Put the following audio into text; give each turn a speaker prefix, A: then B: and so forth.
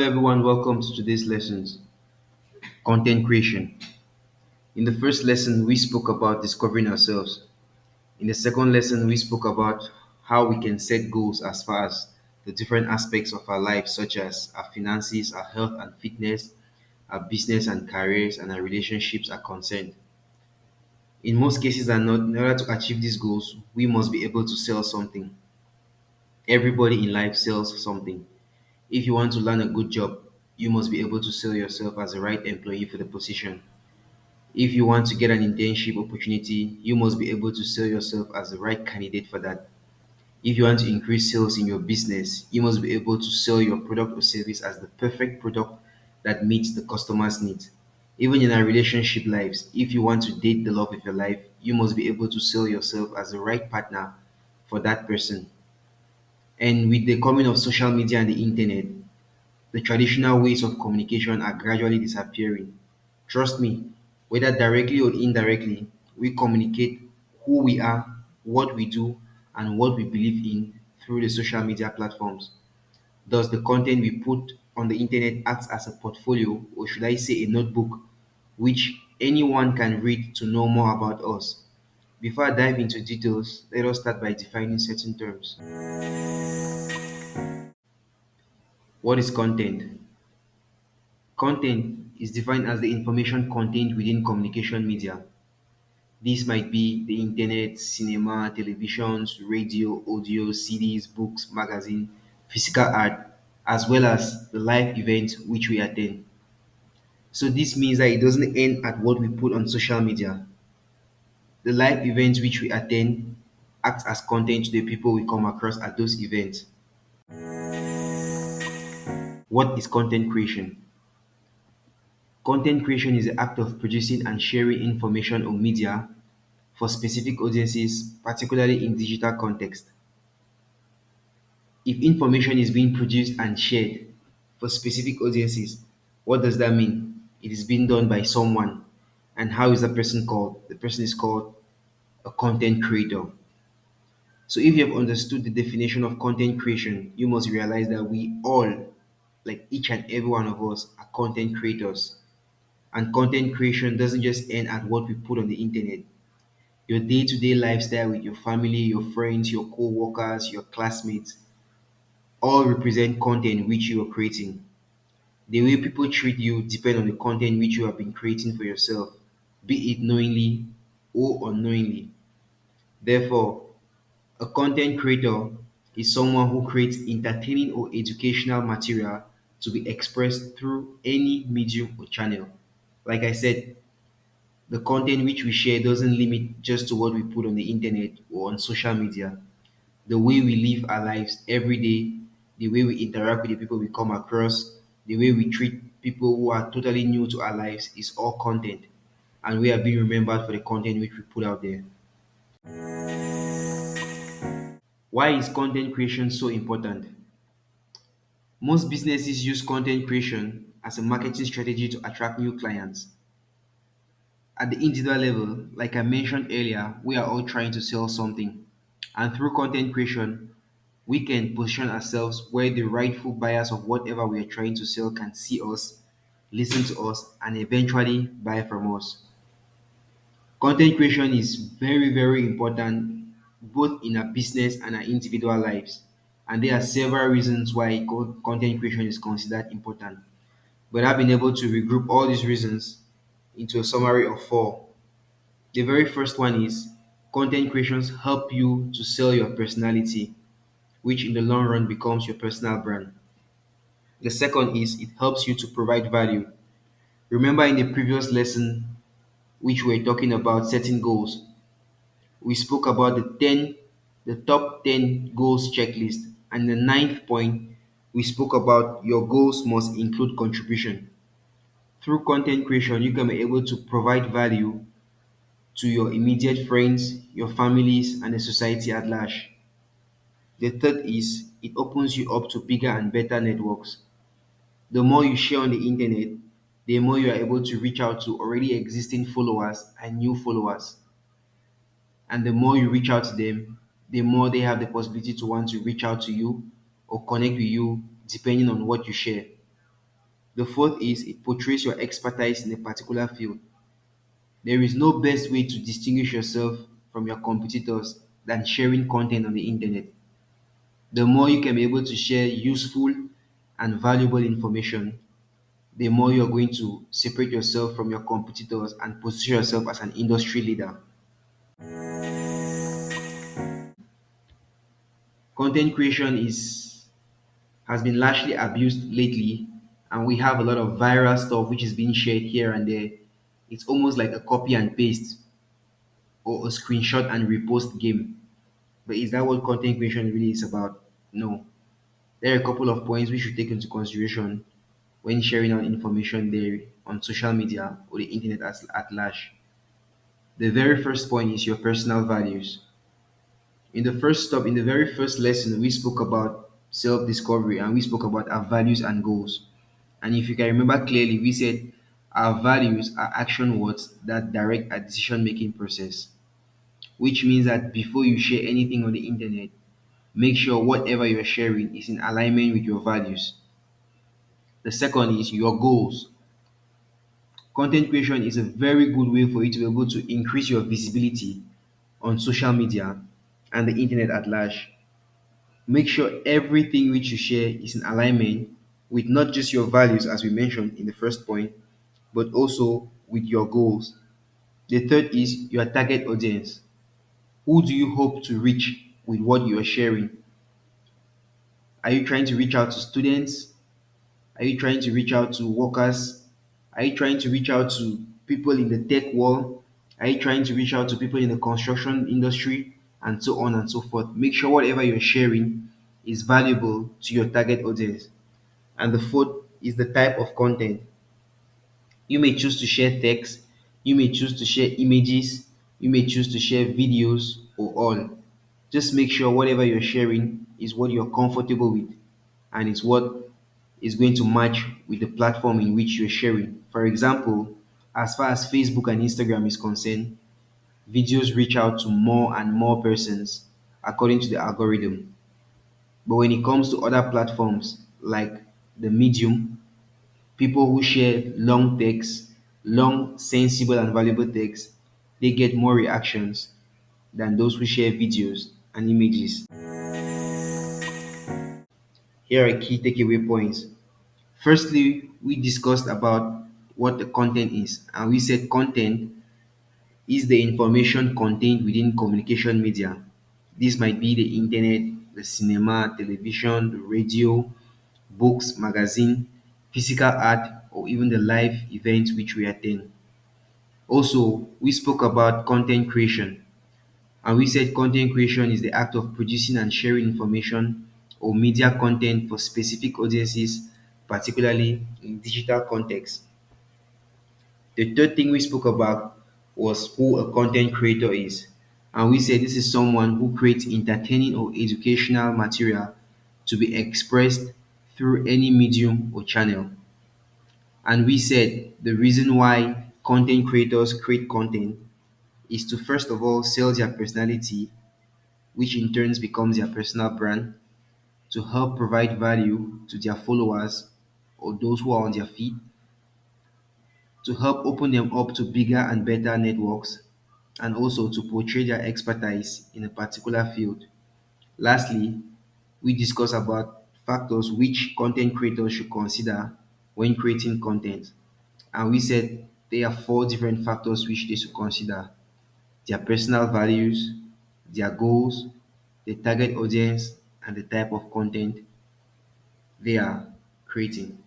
A: everyone, welcome to today's lessons, content creation. In the first lesson, we spoke about discovering ourselves. In the second lesson, we spoke about how we can set goals as far as the different aspects of our life, such as our finances, our health and fitness, our business and careers, and our relationships are concerned. In most cases, in order to achieve these goals, we must be able to sell something. Everybody in life sells something. If you want to learn a good job, you must be able to sell yourself as the right employee for the position. If you want to get an internship opportunity, you must be able to sell yourself as the right candidate for that. If you want to increase sales in your business, you must be able to sell your product or service as the perfect product that meets the customer's needs. Even in our relationship lives, if you want to date the love of your life, you must be able to sell yourself as the right partner for that person. And with the coming of social media and the internet, the traditional ways of communication are gradually disappearing. Trust me, whether directly or indirectly, we communicate who we are, what we do, and what we believe in through the social media platforms. Does the content we put on the internet act as a portfolio, or should I say a notebook, which anyone can read to know more about us? Before I dive into details, let us start by defining certain terms. What is content? Content is defined as the information contained within communication media. This might be the internet, cinema, televisions, radio, audio, CDs, books, magazine, physical art, as well as the live events which we attend. So this means that it doesn't end at what we put on social media. The live events which we attend act as content to the people we come across at those events. What is content creation? Content creation is the act of producing and sharing information or media for specific audiences, particularly in digital context. If information is being produced and shared for specific audiences, what does that mean? It is being done by someone. And how is that person called? The person is called a content creator. So if you have understood the definition of content creation, you must realize that we all, like each and every one of us, are content creators. And content creation doesn't just end at what we put on the internet. Your day-to-day lifestyle with your family, your friends, your co-workers, your classmates, all represent content which you are creating. The way people treat you depend on the content which you have been creating for yourself, be it knowingly or unknowingly. Therefore, a content creator is someone who creates entertaining or educational material to be expressed through any medium or channel. Like I said, the content which we share doesn't limit just to what we put on the internet or on social media. The way we live our lives every day, the way we interact with the people we come across, the way we treat people who are totally new to our lives is all content. And we are being remembered for the content which we put out there. Why is content creation so important? Most businesses use content creation as a marketing strategy to attract new clients. At the individual level, like I mentioned earlier, we are all trying to sell something. And through content creation, we can position ourselves where the rightful buyers of whatever we are trying to sell can see us, listen to us, and eventually buy from us. Content creation is very, very important both in our business and our individual lives. And there are several reasons why content creation is considered important. But I've been able to regroup all these reasons into a summary of four. The very first one is content creations help you to sell your personality, which in the long run becomes your personal brand. The second is it helps you to provide value. Remember in the previous lesson, which we were talking about setting goals, we spoke about the top 10 goals checklist. And the ninth point, we spoke about your goals must include contribution. Through content creation, you can be able to provide value to your immediate friends, your families, and the society at large. The third is it opens you up to bigger and better networks. The more you share on the internet, the more you are able to reach out to already existing followers and new followers. And the more you reach out to them, the more they have the possibility to want to reach out to you or connect with you depending on what you share. The fourth is it portrays your expertise in a particular field. There is no best way to distinguish yourself from your competitors than sharing content on the internet. The more you can be able to share useful and valuable information, the more you're going to separate yourself from your competitors and position yourself as an industry leader. Content creation is has been largely abused lately, and we have a lot of viral stuff which is being shared here and there. It's almost like a copy and paste or a screenshot and repost game. But is that what content creation really is about? No. There are a couple of points we should take into consideration when sharing out information there on social media or the internet at large. The very first point is your personal values. In the very first lesson, we spoke about self discovery and we spoke about our values and goals. And if you can remember clearly, we said our values are action words that direct our decision making process, which means that before you share anything on the internet, make sure whatever you're sharing is in alignment with your values. The second is your goals. Content creation is a very good way for you to be able to increase your visibility on social media and the internet at large. Make sure everything which you share is in alignment with not just your values, as we mentioned in the first point, but also with your goals. The third is your target audience. Who do you hope to reach with what you are sharing? Are you trying to reach out to students? Are you trying to reach out to workers? Are you trying to reach out to people in the tech world? Are you trying to reach out to people in the construction industry? And so on and so forth. Make sure whatever you're sharing is valuable to your target audience. And the fourth is the type of content. You may choose to share text, you may choose to share images, you may choose to share videos or all. Just make sure whatever you're sharing is what you're comfortable with and is what is going to match with the platform in which you're sharing. For example, as far as Facebook and Instagram is concerned, videos reach out to more and more persons according to the algorithm. But when it comes to other platforms like the Medium, people who share long text, long, sensible, and valuable text, they get more reactions than those who share videos and images. Here are key takeaway points. Firstly, we discussed about what the content is, and we said content is the information contained within communication media. This might be the internet, the cinema, television, the radio, books, magazine, physical art, or even the live events which we attend. Also, we spoke about content creation, and we said content creation is the act of producing and sharing information or media content for specific audiences, particularly in digital context. The third thing we spoke about was who a content creator is. And we said this is someone who creates entertaining or educational material to be expressed through any medium or channel. And we said the reason why content creators create content is to first of all sell their personality, which in turns becomes their personal brand, to help provide value to their followers or those who are on their feed, to help open them up to bigger and better networks, and also to portray their expertise in a particular field. Lastly, we discuss about factors which content creators should consider when creating content. And we said there are four different factors which they should consider: their personal values, their goals, the target audience, and the type of content they are creating.